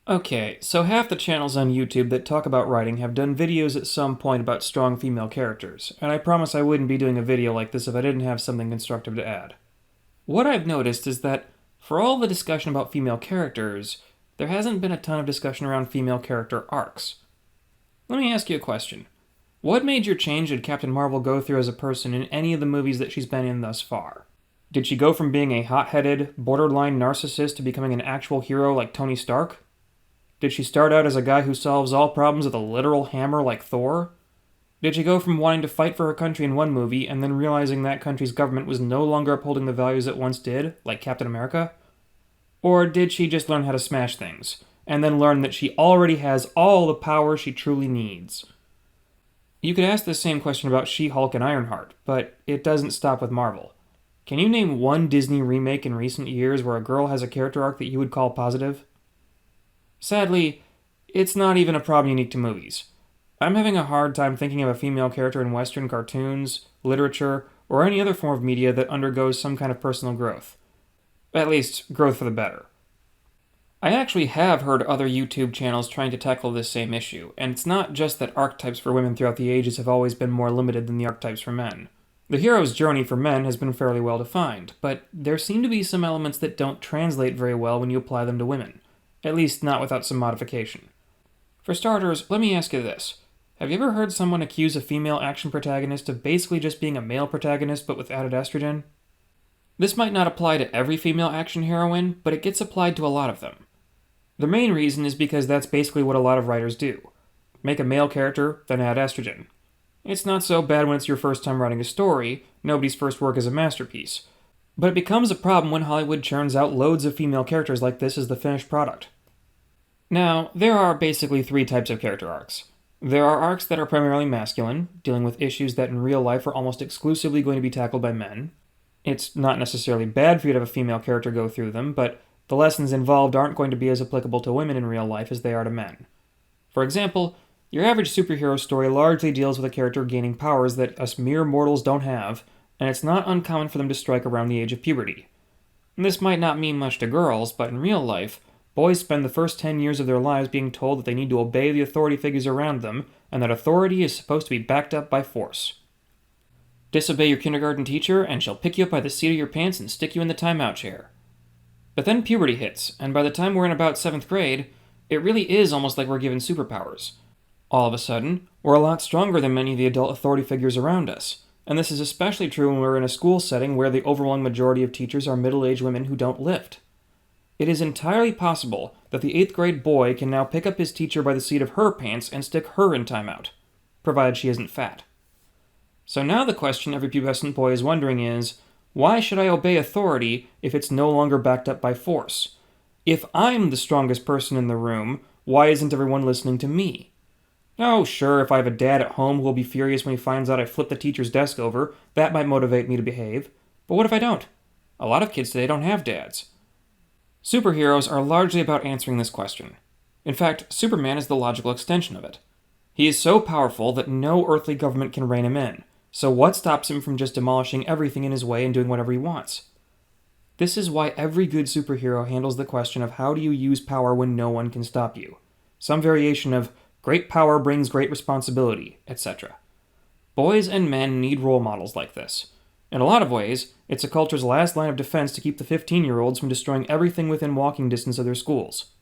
Okay, so half the channels on YouTube that talk about writing have done videos at some point about strong female characters, and I promise I wouldn't be doing a video like this if I didn't have something constructive to add. What I've noticed is that, for all the discussion about female characters, there hasn't been a ton of discussion around female character arcs. Let me ask you a question. What major change did Captain Marvel go through as a person in any of the movies that she's been in thus far? Did she go from being a hot-headed, borderline narcissist to becoming an actual hero like Tony Stark? Did she start out as a guy who solves all problems with a literal hammer like Thor? Did she go from wanting to fight for her country in one movie and then realizing that country's government was no longer upholding the values it once did, like Captain America? Or did she just learn how to smash things, and then learn that she already has all the power she truly needs? You could ask the same question about She-Hulk and Ironheart, but it doesn't stop with Marvel. Can you name one Disney remake in recent years where a girl has a character arc that you would call positive? Sadly, it's not even a problem unique to movies. I'm having a hard time thinking of a female character in Western cartoons, literature, or any other form of media that undergoes some kind of personal growth. At least, growth for the better. I actually have heard other YouTube channels trying to tackle this same issue, and it's not just that archetypes for women throughout the ages have always been more limited than the archetypes for men. The hero's journey for men has been fairly well defined, but there seem to be some elements that don't translate very well when you apply them to women. At least not without some modification. For starters, let me ask you this. Have you ever heard someone accuse a female action protagonist of basically just being a male protagonist but with added estrogen? This might not apply to every female action heroine, but it gets applied to a lot of them. The main reason is because that's basically what a lot of writers do. Make a male character, then add estrogen. It's not so bad when it's your first time writing a story, nobody's first work is a masterpiece. But it becomes a problem when Hollywood churns out loads of female characters like this as the finished product. Now, there are basically three types of character arcs. There are arcs that are primarily masculine, dealing with issues that in real life are almost exclusively going to be tackled by men. It's not necessarily bad for you to have a female character go through them, but the lessons involved aren't going to be as applicable to women in real life as they are to men. For example, your average superhero story largely deals with a character gaining powers that us mere mortals don't have, and it's not uncommon for them to strike around the age of puberty. And this might not mean much to girls, but in real life, boys spend the first 10 years of their lives being told that they need to obey the authority figures around them, and that authority is supposed to be backed up by force. Disobey your kindergarten teacher, and she'll pick you up by the seat of your pants and stick you in the timeout chair. But then puberty hits, and by the time we're in about 7th grade, it really is almost like we're given superpowers. All of a sudden, we're a lot stronger than many of the adult authority figures around us, and this is especially true when we're in a school setting where the overwhelming majority of teachers are middle-aged women who don't lift. It is entirely possible that the 8th grade boy can now pick up his teacher by the seat of her pants and stick her in timeout, provided she isn't fat. So now the question every pubescent boy is wondering is, why should I obey authority if it's no longer backed up by force? If I'm the strongest person in the room, why isn't everyone listening to me? Oh, sure, if I have a dad at home who will be furious when he finds out I flipped the teacher's desk over, that might motivate me to behave. But what if I don't? A lot of kids today don't have dads. Superheroes are largely about answering this question. In fact, Superman is the logical extension of it. He is so powerful that no earthly government can rein him in, so what stops him from just demolishing everything in his way and doing whatever he wants? This is why every good superhero handles the question of how do you use power when no one can stop you. Some variation of great power brings great responsibility, etc. Boys and men need role models like this. In a lot of ways, it's a culture's last line of defense to keep the 15-year-olds from destroying everything within walking distance of their schools.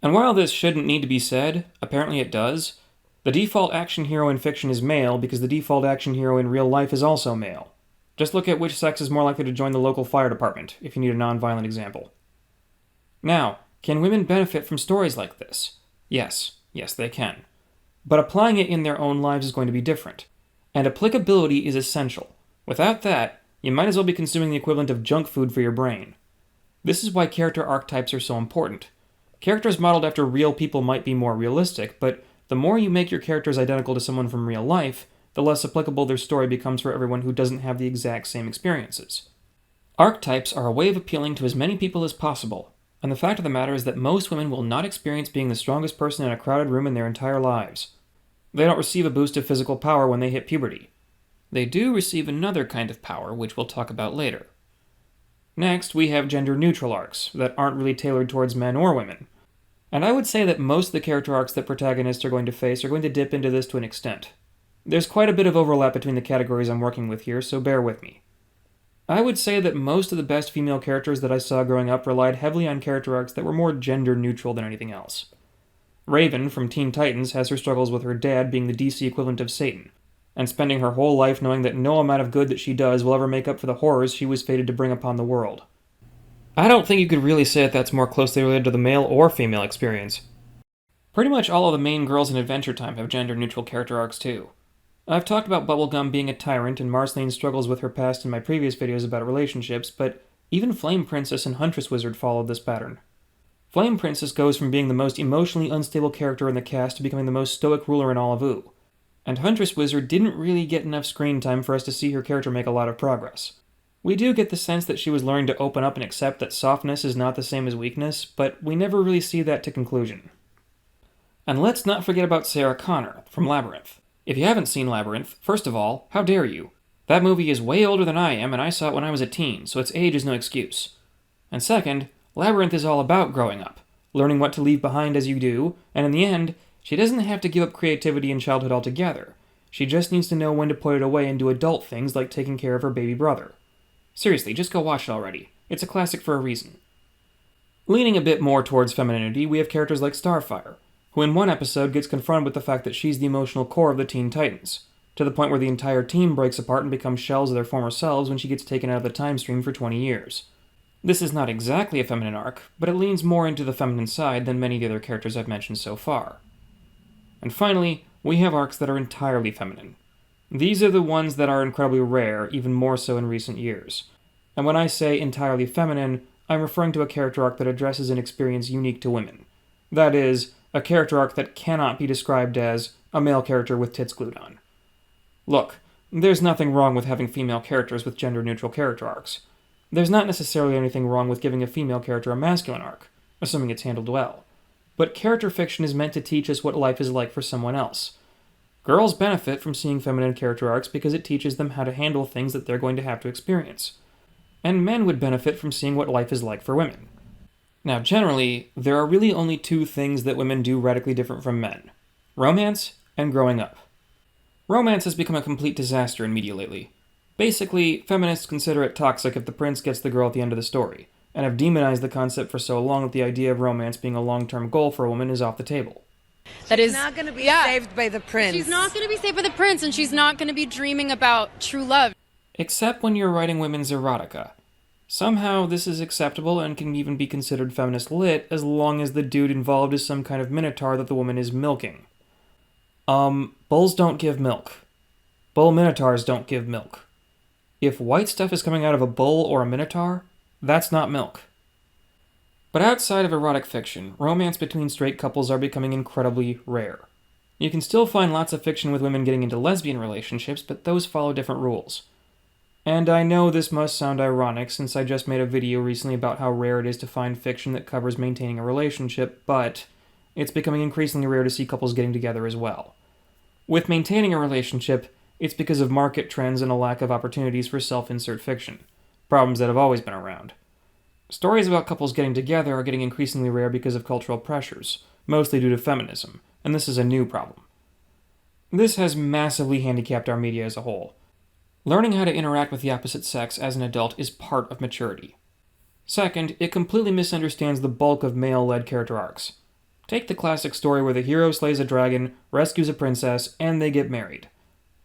And while this shouldn't need to be said, apparently it does, the default action hero in fiction is male because the default action hero in real life is also male. Just look at which sex is more likely to join the local fire department, if you need a non-violent example. Now, can women benefit from stories like this? Yes, they can. But applying it in their own lives is going to be different. And applicability is essential. Without that, you might as well be consuming the equivalent of junk food for your brain. This is why character archetypes are so important. Characters modeled after real people might be more realistic, but the more you make your characters identical to someone from real life, the less applicable their story becomes for everyone who doesn't have the exact same experiences. Archetypes are a way of appealing to as many people as possible, and the fact of the matter is that most women will not experience being the strongest person in a crowded room in their entire lives. They don't receive a boost of physical power when they hit puberty. They do receive another kind of power, which we'll talk about later. Next, we have gender-neutral arcs that aren't really tailored towards men or women. And I would say that most of the character arcs that protagonists are going to face are going to dip into this to an extent. There's quite a bit of overlap between the categories I'm working with here, so bear with me. I would say that most of the best female characters that I saw growing up relied heavily on character arcs that were more gender neutral than anything else. Raven from Teen Titans has her struggles with her dad being the DC equivalent of Satan, and spending her whole life knowing that no amount of good that she does will ever make up for the horrors she was fated to bring upon the world. I don't think you could really say that that's more closely related to the male or female experience. Pretty much all of the main girls in Adventure Time have gender-neutral character arcs too. I've talked about Bubblegum being a tyrant and Marceline's struggles with her past in my previous videos about relationships, but even Flame Princess and Huntress Wizard followed this pattern. Flame Princess goes from being the most emotionally unstable character in the cast to becoming the most stoic ruler in all of Ooh. And Huntress Wizard didn't really get enough screen time for us to see her character make a lot of progress. We do get the sense that she was learning to open up and accept that softness is not the same as weakness, but we never really see that to conclusion. And let's not forget about Sarah Connor from Labyrinth. If you haven't seen Labyrinth, first of all, how dare you? That movie is way older than I am, and I saw it when I was a teen, so its age is no excuse. And second, Labyrinth is all about growing up, learning what to leave behind as you do, and in the end, she doesn't have to give up creativity in childhood altogether. She just needs to know when to put it away and do adult things like taking care of her baby brother. Seriously, just go watch it already. It's a classic for a reason. Leaning a bit more towards femininity, we have characters like Starfire, who in one episode gets confronted with the fact that she's the emotional core of the Teen Titans, to the point where the entire team breaks apart and becomes shells of their former selves when she gets taken out of the time stream for 20 years. This is not exactly a feminine arc, but it leans more into the feminine side than many of the other characters I've mentioned so far. And finally, we have arcs that are entirely feminine. These are the ones that are incredibly rare, even more so in recent years. And when I say entirely feminine, I'm referring to a character arc that addresses an experience unique to women. That is, a character arc that cannot be described as a male character with tits glued on. Look, there's nothing wrong with having female characters with gender-neutral character arcs. There's not necessarily anything wrong with giving a female character a masculine arc, assuming it's handled well. But character fiction is meant to teach us what life is like for someone else. Girls benefit from seeing feminine character arcs because it teaches them how to handle things that they're going to have to experience. And men would benefit from seeing what life is like for women. Now, generally, there are really only two things that women do radically different from men: romance and growing up. Romance has become a complete disaster in media lately. Basically, feminists consider it toxic if the prince gets the girl at the end of the story, and have demonized the concept for so long that the idea of romance being a long-term goal for a woman is off the table. She's not going to be saved by the prince. She's not going to be saved by the prince, and she's not going to be dreaming about true love. Except when you're writing women's erotica. Somehow this is acceptable and can even be considered feminist lit as long as the dude involved is some kind of minotaur that the woman is milking. Bulls don't give milk. Bull minotaurs don't give milk. If white stuff is coming out of a bull or a minotaur, that's not milk. But outside of erotic fiction, romance between straight couples are becoming incredibly rare. You can still find lots of fiction with women getting into lesbian relationships, but those follow different rules. And I know this must sound ironic since I just made a video recently about how rare it is to find fiction that covers maintaining a relationship, but it's becoming increasingly rare to see couples getting together as well. With maintaining a relationship, it's because of market trends and a lack of opportunities for self-insert fiction, problems that have always been around. Stories about couples getting together are getting increasingly rare because of cultural pressures, mostly due to feminism, and this is a new problem. This has massively handicapped our media as a whole. Learning how to interact with the opposite sex as an adult is part of maturity. Second, it completely misunderstands the bulk of male-led character arcs. Take the classic story where the hero slays a dragon, rescues a princess, and they get married.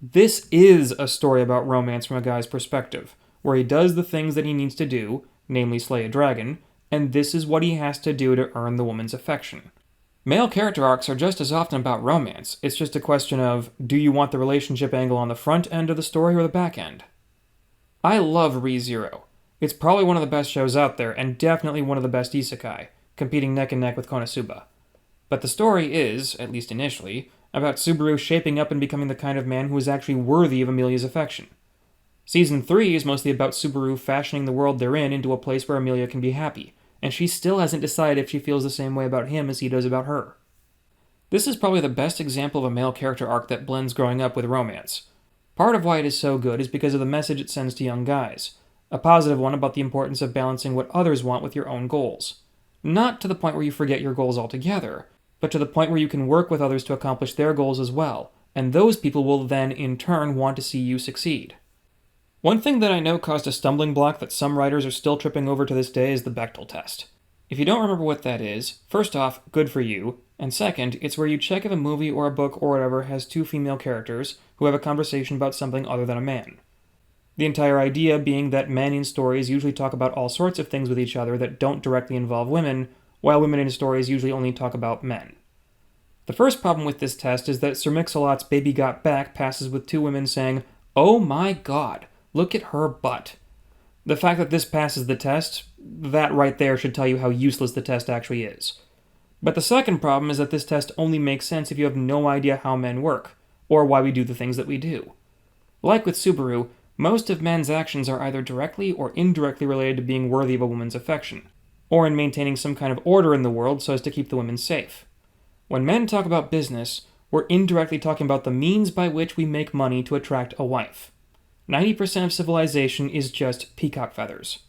This is a story about romance from a guy's perspective, where he does the things that he needs to do, namely slay a dragon, and this is what he has to do to earn the woman's affection. Male character arcs are just as often about romance. It's just a question of, do you want the relationship angle on the front end of the story or the back end? I love Re:Zero. It's probably one of the best shows out there, and definitely one of the best isekai, competing neck and neck with Konosuba. But the story is, at least initially, about Subaru shaping up and becoming the kind of man who is actually worthy of Amelia's affection. Season 3 is mostly about Subaru fashioning the world they're in into a place where Amelia can be happy, and she still hasn't decided if she feels the same way about him as he does about her. This is probably the best example of a male character arc that blends growing up with romance. Part of why it is so good is because of the message it sends to young guys, a positive one about the importance of balancing what others want with your own goals. Not to the point where you forget your goals altogether, but to the point where you can work with others to accomplish their goals as well, and those people will then, in turn, want to see you succeed. One thing that I know caused a stumbling block that some writers are still tripping over to this day is the Bechdel test. If you don't remember what that is, first off, good for you, and second, it's where you check if a movie or a book or whatever has two female characters who have a conversation about something other than a man. The entire idea being that men in stories usually talk about all sorts of things with each other that don't directly involve women, while women in stories usually only talk about men. The first problem with this test is that Sir Mix-a-Lot's Baby Got Back passes with two women saying, "Oh my god, look at her butt." The fact that this passes the test, that right there should tell you how useless the test actually is. But the second problem is that this test only makes sense if you have no idea how men work, or why we do the things that we do. Like with Subaru, most of men's actions are either directly or indirectly related to being worthy of a woman's affection, or in maintaining some kind of order in the world so as to keep the women safe. When men talk about business, we're indirectly talking about the means by which we make money to attract a wife. 90% of civilization is just peacock feathers.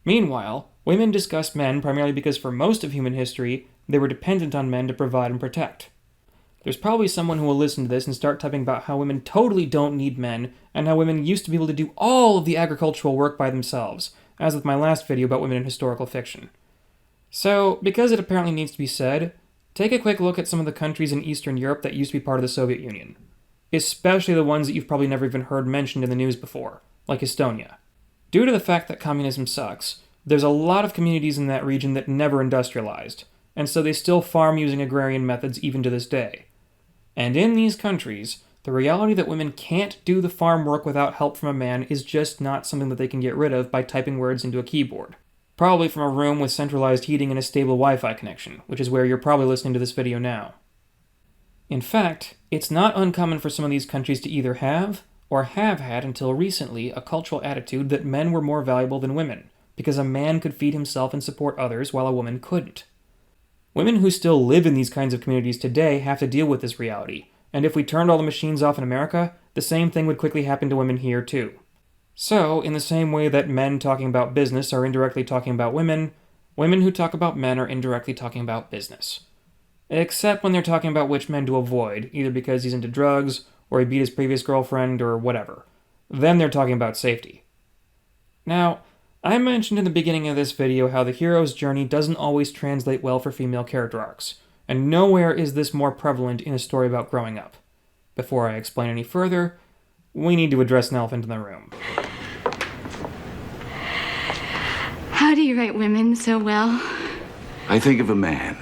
Meanwhile, women discuss men primarily because for most of human history, they were dependent on men to provide and protect. There's probably someone who will listen to this and start typing about how women totally don't need men, and how women used to be able to do all of the agricultural work by themselves, as with my last video about women in historical fiction. So, because it apparently needs to be said, take a quick look at some of the countries in Eastern Europe that used to be part of the Soviet Union. Especially the ones that you've probably never even heard mentioned in the news before, like Estonia. Due to the fact that communism sucks, there's a lot of communities in that region that never industrialized, and so they still farm using agrarian methods even to this day. And in these countries, the reality that women can't do the farm work without help from a man is just not something that they can get rid of by typing words into a keyboard. Probably from a room with centralized heating and a stable Wi-Fi connection, which is where you're probably listening to this video now. In fact, it's not uncommon for some of these countries to either have, or have had until recently, a cultural attitude that men were more valuable than women, because a man could feed himself and support others while a woman couldn't. Women who still live in these kinds of communities today have to deal with this reality, and if we turned all the machines off in America, the same thing would quickly happen to women here too. So, in the same way that men talking about business are indirectly talking about women, women who talk about men are indirectly talking about business. Except when they're talking about which men to avoid, either because he's into drugs, or he beat his previous girlfriend, or whatever. Then they're talking about safety. Now, I mentioned in the beginning of this video how the hero's journey doesn't always translate well for female character arcs, and nowhere is this more prevalent in a story about growing up. Before I explain any further, we need to address an elephant in the room. How do you write women so well? I think of a man,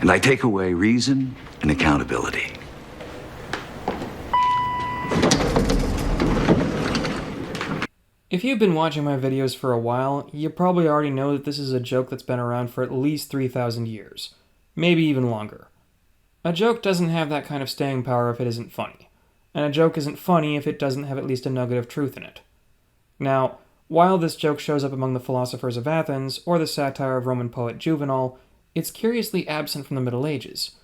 and I take away reason and accountability. If you've been watching my videos for a while, you probably already know that this is a joke that's been around for at least 3,000 years. Maybe even longer. A joke doesn't have that kind of staying power if it isn't funny. And a joke isn't funny if it doesn't have at least a nugget of truth in it. Now, while this joke shows up among the philosophers of Athens, or the satire of Roman poet Juvenal, it's curiously absent from the Middle Ages.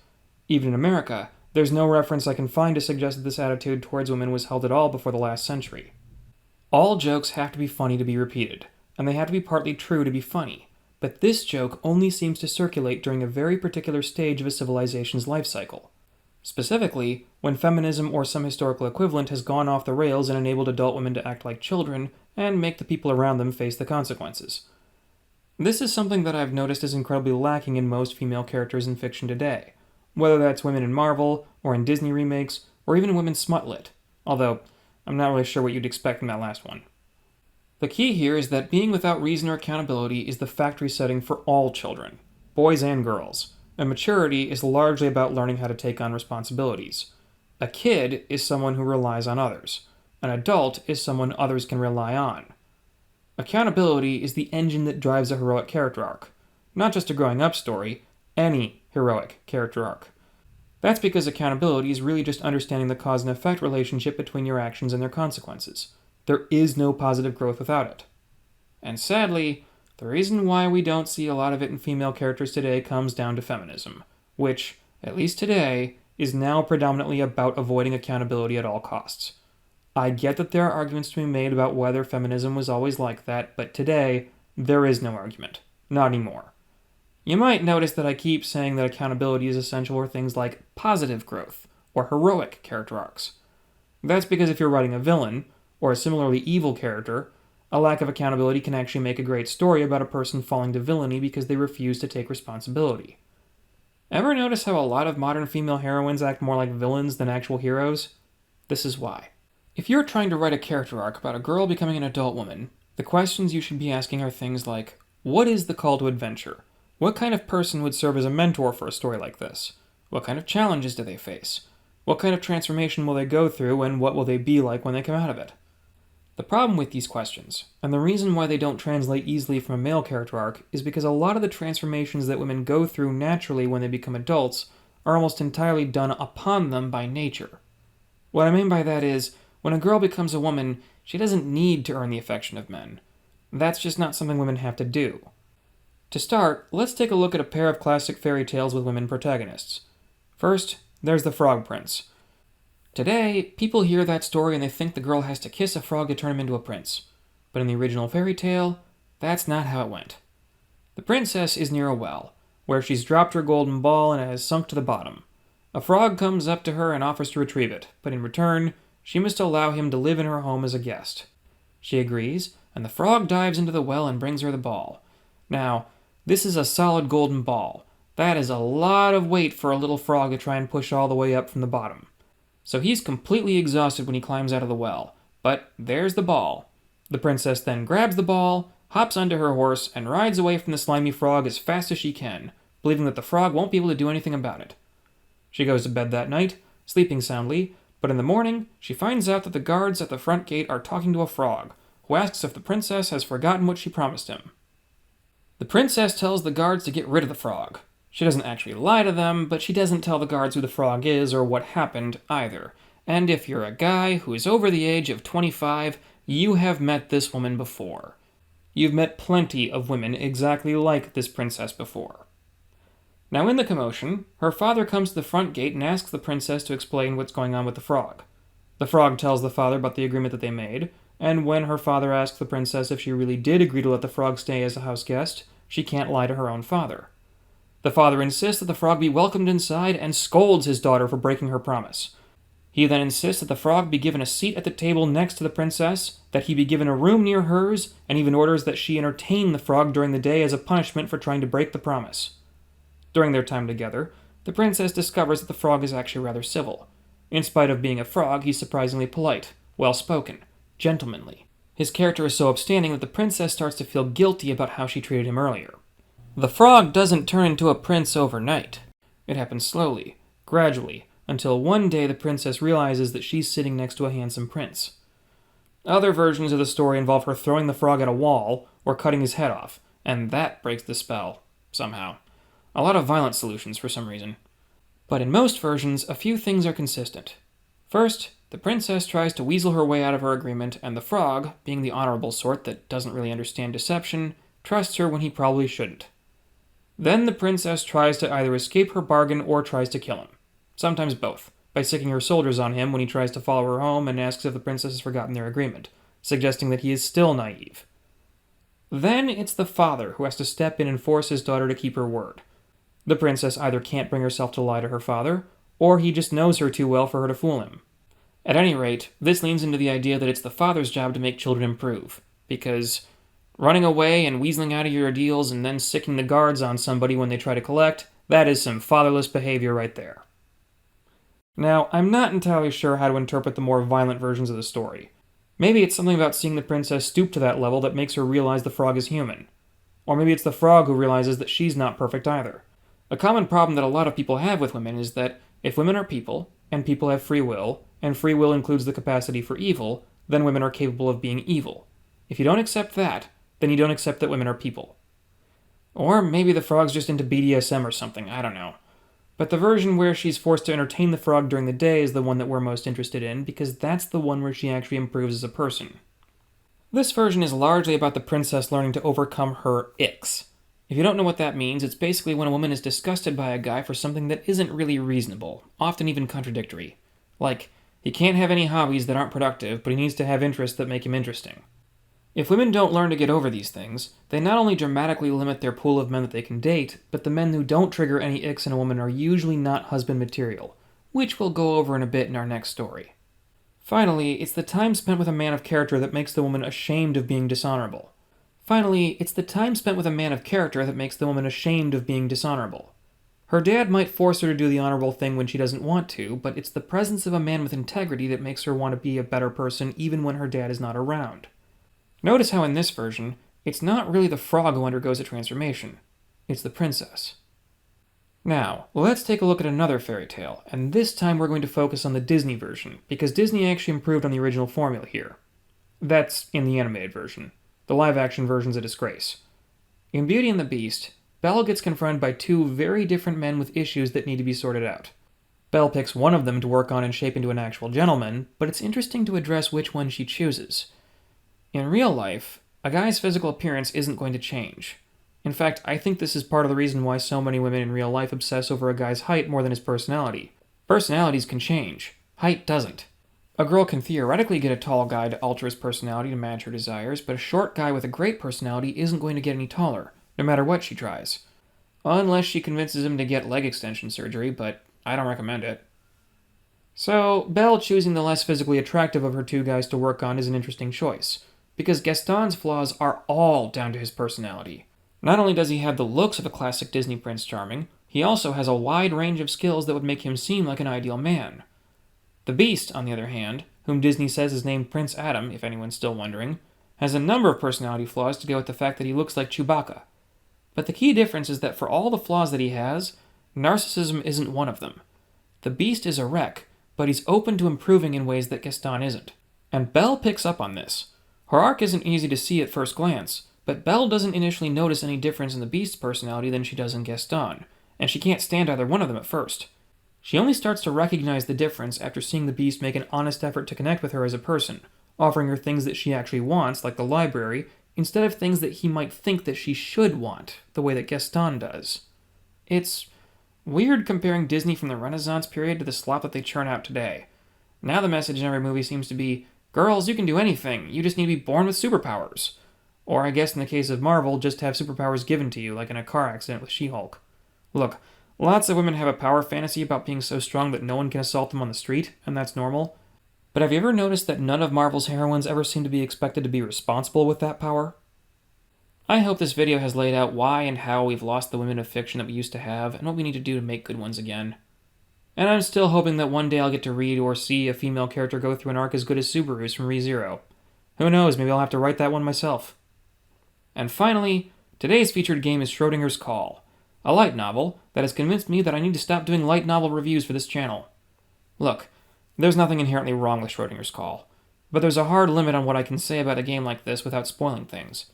Even in America, there's no reference I can find to suggest that this attitude towards women was held at all before the last century. All jokes have to be funny to be repeated, and they have to be partly true to be funny, but this joke only seems to circulate during a very particular stage of a civilization's life cycle. Specifically, when feminism or some historical equivalent has gone off the rails and enabled adult women to act like children and make the people around them face the consequences. This is something that I've noticed is incredibly lacking in most female characters in fiction today, whether that's women in Marvel, or in Disney remakes, or even women smut-lit, although I'm not really sure what you'd expect from that last one. The key here is that being without reason or accountability is the factory setting for all children, boys and girls, and maturity is largely about learning how to take on responsibilities. A kid is someone who relies on others. An adult is someone others can rely on. Accountability is the engine that drives a heroic character arc. Not just a growing up story, any heroic character arc. That's because accountability is really just understanding the cause and effect relationship between your actions and their consequences. There is no positive growth without it. And sadly, the reason why we don't see a lot of it in female characters today comes down to feminism, which, at least today, is now predominantly about avoiding accountability at all costs. I get that there are arguments to be made about whether feminism was always like that, but today, there is no argument. Not anymore. You might notice that I keep saying that accountability is essential for things like positive growth or heroic character arcs. That's because if you're writing a villain, or a similarly evil character, a lack of accountability can actually make a great story about a person falling to villainy because they refuse to take responsibility. Ever notice how a lot of modern female heroines act more like villains than actual heroes? This is why. If you're trying to write a character arc about a girl becoming an adult woman, the questions you should be asking are things like, what is the call to adventure? What kind of person would serve as a mentor for a story like this? What kind of challenges do they face? What kind of transformation will they go through, and what will they be like when they come out of it? The problem with these questions, and the reason why they don't translate easily from a male character arc, is because a lot of the transformations that women go through naturally when they become adults are almost entirely done upon them by nature. What I mean by that is, when a girl becomes a woman, she doesn't need to earn the affection of men. That's just not something women have to do. To start, let's take a look at a pair of classic fairy tales with women protagonists. First, there's the Frog Prince. Today, people hear that story and they think the girl has to kiss a frog to turn him into a prince. But in the original fairy tale, that's not how it went. The princess is near a well, where she's dropped her golden ball and it has sunk to the bottom. A frog comes up to her and offers to retrieve it, but in return, she must allow him to live in her home as a guest. She agrees, and the frog dives into the well and brings her the ball. Now, this is a solid golden ball. That is a lot of weight for a little frog to try and push all the way up from the bottom. So he's completely exhausted when he climbs out of the well. But there's the ball. The princess then grabs the ball, hops onto her horse, and rides away from the slimy frog as fast as she can, believing that the frog won't be able to do anything about it. She goes to bed that night, sleeping soundly, but in the morning, she finds out that the guards at the front gate are talking to a frog, who asks if the princess has forgotten what she promised him. The princess tells the guards to get rid of the frog. She doesn't actually lie to them, but she doesn't tell the guards who the frog is or what happened either. And if you're a guy who is over the age of 25, you have met this woman before. You've met plenty of women exactly like this princess before. Now in the commotion, her father comes to the front gate and asks the princess to explain what's going on with the frog. The frog tells the father about the agreement that they made, and when her father asks the princess if she really did agree to let the frog stay as a house guest, she can't lie to her own father. The father insists that the frog be welcomed inside and scolds his daughter for breaking her promise. He then insists that the frog be given a seat at the table next to the princess, that he be given a room near hers, and even orders that she entertain the frog during the day as a punishment for trying to break the promise. During their time together, the princess discovers that the frog is actually rather civil. In spite of being a frog, he's surprisingly polite, well-spoken, gentlemanly. His character is so upstanding that the princess starts to feel guilty about how she treated him earlier. The frog doesn't turn into a prince overnight. It happens slowly, gradually, until one day the princess realizes that she's sitting next to a handsome prince. Other versions of the story involve her throwing the frog at a wall or cutting his head off, and that breaks the spell, somehow. A lot of violent solutions for some reason. But in most versions, a few things are consistent. First, the princess tries to weasel her way out of her agreement, and the frog, being the honorable sort that doesn't really understand deception, trusts her when he probably shouldn't. Then the princess tries to either escape her bargain or tries to kill him. Sometimes both, by sicking her soldiers on him when he tries to follow her home and asks if the princess has forgotten their agreement, suggesting that he is still naive. Then it's the father who has to step in and force his daughter to keep her word. The princess either can't bring herself to lie to her father, or he just knows her too well for her to fool him. At any rate, this leans into the idea that it's the father's job to make children improve, because running away and weaseling out of your deals and then sicking the guards on somebody when they try to collect, that is some fatherless behavior right there. Now, I'm not entirely sure how to interpret the more violent versions of the story. Maybe it's something about seeing the princess stoop to that level that makes her realize the frog is human. Or maybe it's the frog who realizes that she's not perfect either. A common problem that a lot of people have with women is that if women are people, and people have free will, and free will includes the capacity for evil, then women are capable of being evil. If you don't accept that, then you don't accept that women are people. Or maybe the frog's just into BDSM or something, I don't know. But the version where she's forced to entertain the frog during the day is the one that we're most interested in, because that's the one where she actually improves as a person. This version is largely about the princess learning to overcome her icks. If you don't know what that means, it's basically when a woman is disgusted by a guy for something that isn't really reasonable, often even contradictory. Like, he can't have any hobbies that aren't productive, but he needs to have interests that make him interesting. If women don't learn to get over these things, they not only dramatically limit their pool of men that they can date, but the men who don't trigger any icks in a woman are usually not husband material, which we'll go over in a bit in our next story. Finally, it's the time spent with a man of character that makes the woman ashamed of being dishonorable. Her dad might force her to do the honorable thing when she doesn't want to, but it's the presence of a man with integrity that makes her want to be a better person even when her dad is not around. Notice how in this version, it's not really the frog who undergoes a transformation. It's the princess. Now, let's take a look at another fairy tale, and this time we're going to focus on the Disney version, because Disney actually improved on the original formula here. That's in the animated version. The live-action version's a disgrace. In Beauty and the Beast, Belle gets confronted by two very different men with issues that need to be sorted out. Belle picks one of them to work on and shape into an actual gentleman, but it's interesting to address which one she chooses. In real life, a guy's physical appearance isn't going to change. In fact, I think this is part of the reason why so many women in real life obsess over a guy's height more than his personality. Personalities can change. Height doesn't. A girl can theoretically get a tall guy to alter his personality to match her desires, but a short guy with a great personality isn't going to get any taller, no matter what she tries. Unless she convinces him to get leg extension surgery, but I don't recommend it. So, Belle choosing the less physically attractive of her two guys to work on is an interesting choice, because Gaston's flaws are all down to his personality. Not only does he have the looks of a classic Disney Prince Charming, he also has a wide range of skills that would make him seem like an ideal man. The Beast, on the other hand, whom Disney says is named Prince Adam, if anyone's still wondering, has a number of personality flaws to go with the fact that he looks like Chewbacca. But the key difference is that for all the flaws that he has, narcissism isn't one of them. The Beast is a wreck, but he's open to improving in ways that Gaston isn't. And Belle picks up on this. Her arc isn't easy to see at first glance, but Belle doesn't initially notice any difference in the Beast's personality than she does in Gaston, and she can't stand either one of them at first. She only starts to recognize the difference after seeing the Beast make an honest effort to connect with her as a person, offering her things that she actually wants, like the library, instead of things that he might think that she should want, the way that Gaston does. It's weird comparing Disney from the Renaissance period to the slop that they churn out today. Now the message in every movie seems to be, girls, you can do anything, you just need to be born with superpowers. Or I guess in the case of Marvel, just have superpowers given to you, like in a car accident with She-Hulk. Look, lots of women have a power fantasy about being so strong that no one can assault them on the street, and that's normal. But have you ever noticed that none of Marvel's heroines ever seem to be expected to be responsible with that power? I hope this video has laid out why and how we've lost the women of fiction that we used to have, and what we need to do to make good ones again. And I'm still hoping that one day I'll get to read or see a female character go through an arc as good as Subaru's from ReZero. Who knows, maybe I'll have to write that one myself. And finally, today's featured game is Schrodinger's Call, a light novel that has convinced me that I need to stop doing light novel reviews for this channel. Look, there's nothing inherently wrong with Schrodinger's Call, but there's a hard limit on what I can say about a game like this without spoiling things.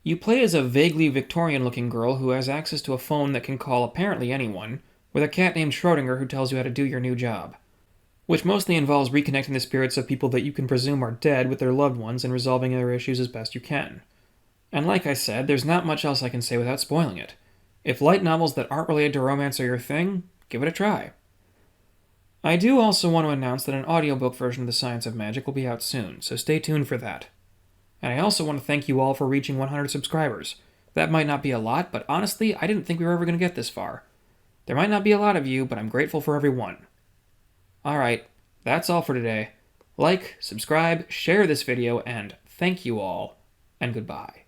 You play as a vaguely Victorian-looking girl who has access to a phone that can call apparently anyone, with a cat named Schrodinger who tells you how to do your new job, which mostly involves reconnecting the spirits of people that you can presume are dead with their loved ones and resolving their issues as best you can. And like I said, there's not much else I can say without spoiling it. If light novels that aren't related to romance are your thing, give it a try. I do also want to announce that an audiobook version of The Science of Magic will be out soon, so stay tuned for that. And I also want to thank you all for reaching 100 subscribers. That might not be a lot, but honestly, I didn't think we were ever going to get this far. There might not be a lot of you, but I'm grateful for every one. Alright, that's all for today. Like, subscribe, share this video, and thank you all, and goodbye.